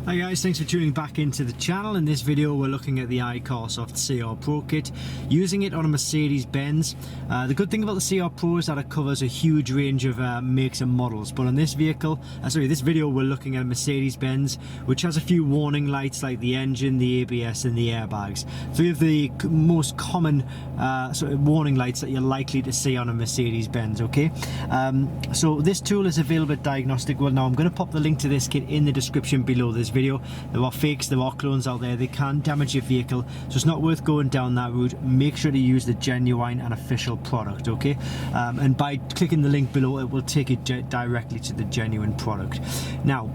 Hi guys, thanks for tuning back into the channel. In this video we're looking at the iCarsoft CR Pro kit, using it on a Mercedes-Benz. The good thing about the CR Pro is that it covers a huge range of makes and models, but on this vehicle, this video we're looking at a Mercedes-Benz which has a few warning lights like the engine, the ABS and the airbags. Three of the most common sort of warning lights that you're likely to see on a Mercedes-Benz, okay? So this tool is available at Diagnostic World. Now I'm going to pop the link to this kit in the description below this video. There are fakes, there are clones out there, they can damage your vehicle, so it's not worth going down that route. Make sure to use the genuine and official product, okay? And by clicking the link below, it will take you directly to the genuine product. Now,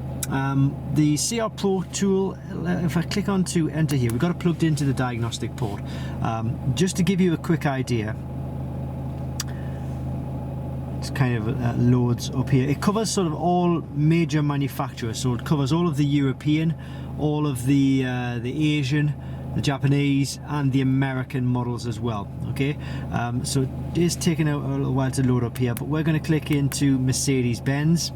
the CR Pro tool, if I click on to enter here, we've got it plugged into the diagnostic port. Just to give you a quick idea, kind of loads up here. It covers sort of all major manufacturers, so it covers all of the European, all of the Asian, the Japanese and the American models as well, okay? So it is taking a little while to load up here, but we're going to click into Mercedes-Benz.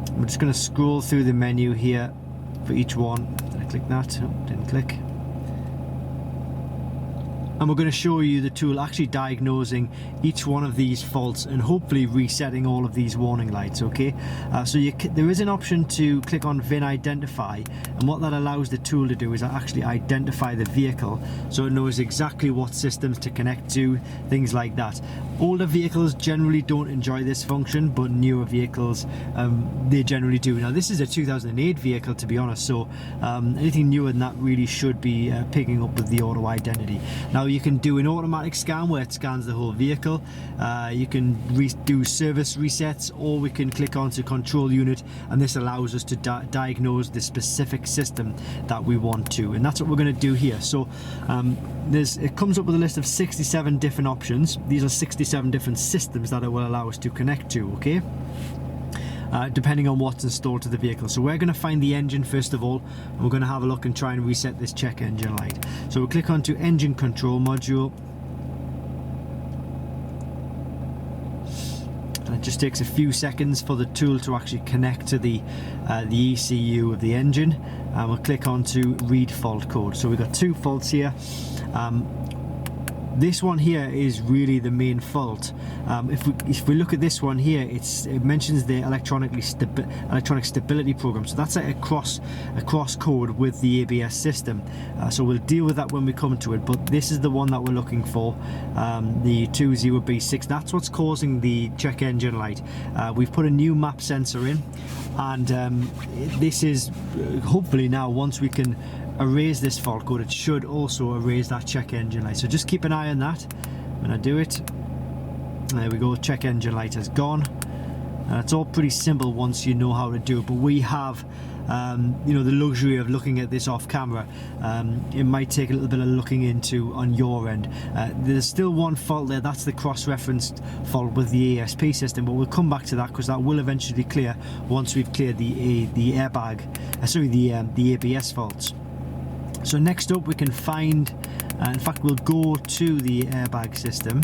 I'm just going to scroll through the menu here for each one. Did I click that? No, didn't click. And we're going to show you the tool actually diagnosing each one of these faults and hopefully resetting all of these warning lights, okay? So there is an option to click on VIN Identify, and what that allows the tool to do is actually identify the vehicle so it knows exactly what systems to connect to, things like that. Older vehicles generally don't enjoy this function, but newer vehicles, they generally do. Now this is a 2008 vehicle, to be honest, so anything newer than that really should be picking up with the auto identity. Now you can do an automatic scan where it scans the whole vehicle. You can do service resets, or we can click onto control unit, and this allows us to diagnose the specific system that we want to, and that's what we're going to do here. So it comes up with a list of 67 different options. These are 67 different systems that it will allow us to connect to, okay? Depending on what's installed to the vehicle. So we're going to find the engine first of all, and we're going to have a look and try and reset this check engine light. So we'll click onto engine control module, and it just takes a few seconds for the tool to actually connect to the ECU of the engine, and we'll click on to read fault code. So we've got two faults here. This one here is really the main fault. If we look at this one here, it mentions the electronic stability program. So that's like a cross code with the ABS system. So we'll deal with that when we come to it. But this is the one that we're looking for, the 20B6. That's what's causing the check engine light. We've put a new map sensor in, and this is hopefully now, once we can erase this fault code, it should also erase that check engine light. So just keep an eye on that when I do it. There we go, check engine light has gone. It's all pretty simple once you know how to do it, but we have you know, the luxury of looking at this off camera. It might take a little bit of looking into on your end. There's still one fault there, that's the cross-referenced fault with the ASP system, but we'll come back to that because that will eventually clear once we've cleared the airbag, the ABS faults. So next up we can find, in fact we'll go to the airbag system,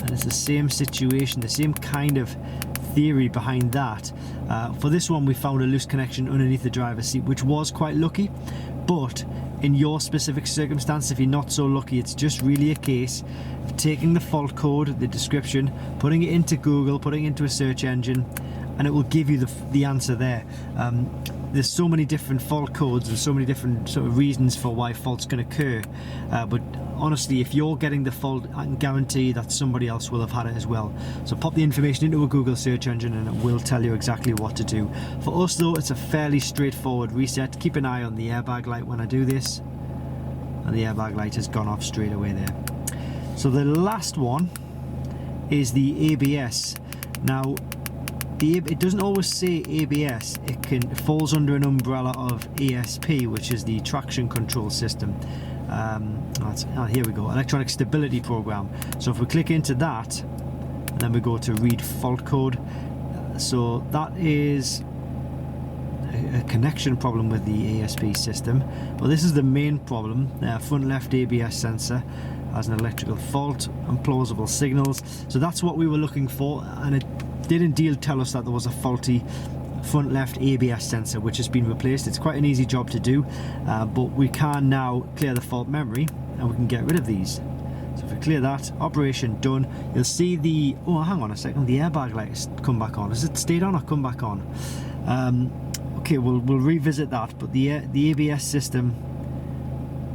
and it's the same situation, the same kind of theory behind that. For this one we found a loose connection underneath the driver's seat, which was quite lucky, but in your specific circumstance, if you're not so lucky, it's just really a case of taking the fault code, the description, putting it into Google, putting it into a search engine, and it will give you the answer there. There's so many different fault codes and so many different sort of reasons for why faults can occur, but honestly, if you're getting the fault, I can guarantee that somebody else will have had it as well. So pop the information into a Google search engine and it will tell you exactly what to do. For us though, it's a fairly straightforward reset. Keep an eye on the airbag light when I do this, and the airbag light has gone off straight away there. So the last one is the ABS. Now it doesn't always say ABS, it falls under an umbrella of ASP, which is the traction control system. Here we go, electronic stability program. So if we click into that and then we go to read fault code, so that is a connection problem with the ASP system. Well, this is the main problem. Front left ABS sensor has an electrical fault and plausible signals. So that's what we were looking for, and it did indeed tell us that there was a faulty front left ABS sensor which has been replaced. It's quite an easy job to do, but we can now clear the fault memory and we can get rid of these. So if we clear that, operation done, you'll see the, oh hang on a second, the airbag light has come back on. Has it stayed on or come back on? Okay, we'll revisit that, but the ABS system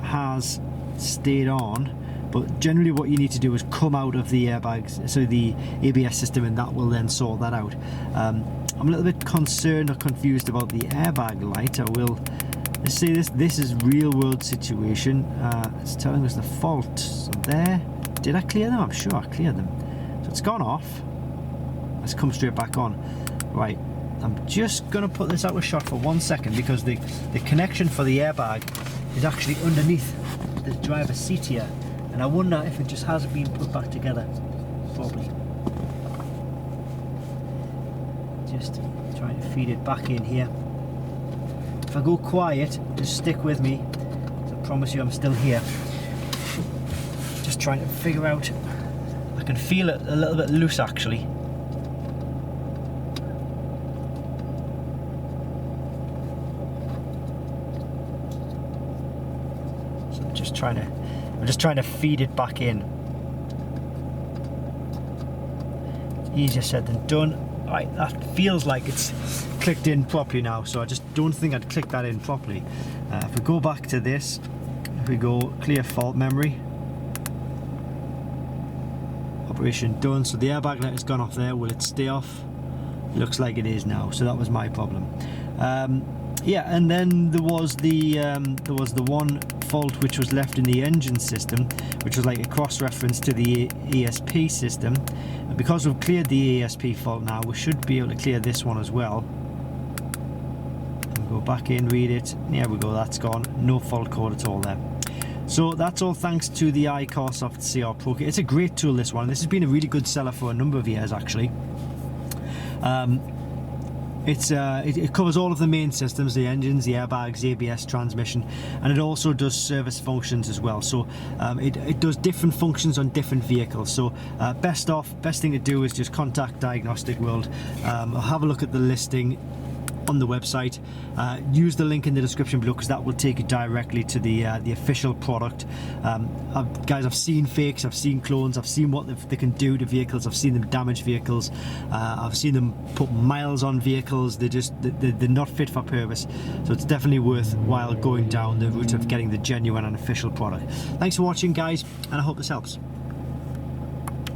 has stayed on, but generally what you need to do is come out of the airbags, so the ABS system, and that will then sort that out. I'm a little bit concerned or confused about the airbag light. I will say this is real world situation. It's telling us the fault. So there, did I clear them? I'm sure I cleared them. So it's gone off. Let's come straight back on. Right, I'm just gonna put this out of shot for 1 second because the connection for the airbag is actually underneath the driver's seat here, and I wonder if it just hasn't been put back together properly. Just trying to feed it back in here. If I go quiet, just stick with me. I promise you I'm still here. Just trying to figure out. I can feel it a little bit loose actually. So I'm just trying to feed it back in. It's easier said than done. Right, that feels like it's clicked in properly now, so I just don't think I'd click that in properly. If we go back to this, if we go clear fault memory, operation done. So the airbag light has gone off there. Will it stay off? Looks like it is now, so that was my problem. Yeah, and then there was the one fault which was left in the engine system, which was like a cross-reference to the ESP system. And because we've cleared the ESP fault now, we should be able to clear this one as well. And go back in, read it. There we go, that's gone. No fault code at all there. So that's all thanks to the iCarsoft CR Pro Kit. It's a great tool, this one. This has been a really good seller for a number of years actually. It covers all of the main systems, the engines, the airbags, ABS, transmission, and it also does service functions as well. So it does different functions on different vehicles. So best thing to do is just contact Diagnostic World, have a look at the listing on the website, use the link in the description below because that will take you directly to the official product. Guys, I've seen fakes, I've seen clones, I've seen what they can do to vehicles, I've seen them damage vehicles, I've seen them put miles on vehicles. They're not fit for purpose, so it's definitely worthwhile going down the route of getting the genuine and official product. Thanks for watching guys, and I hope this helps.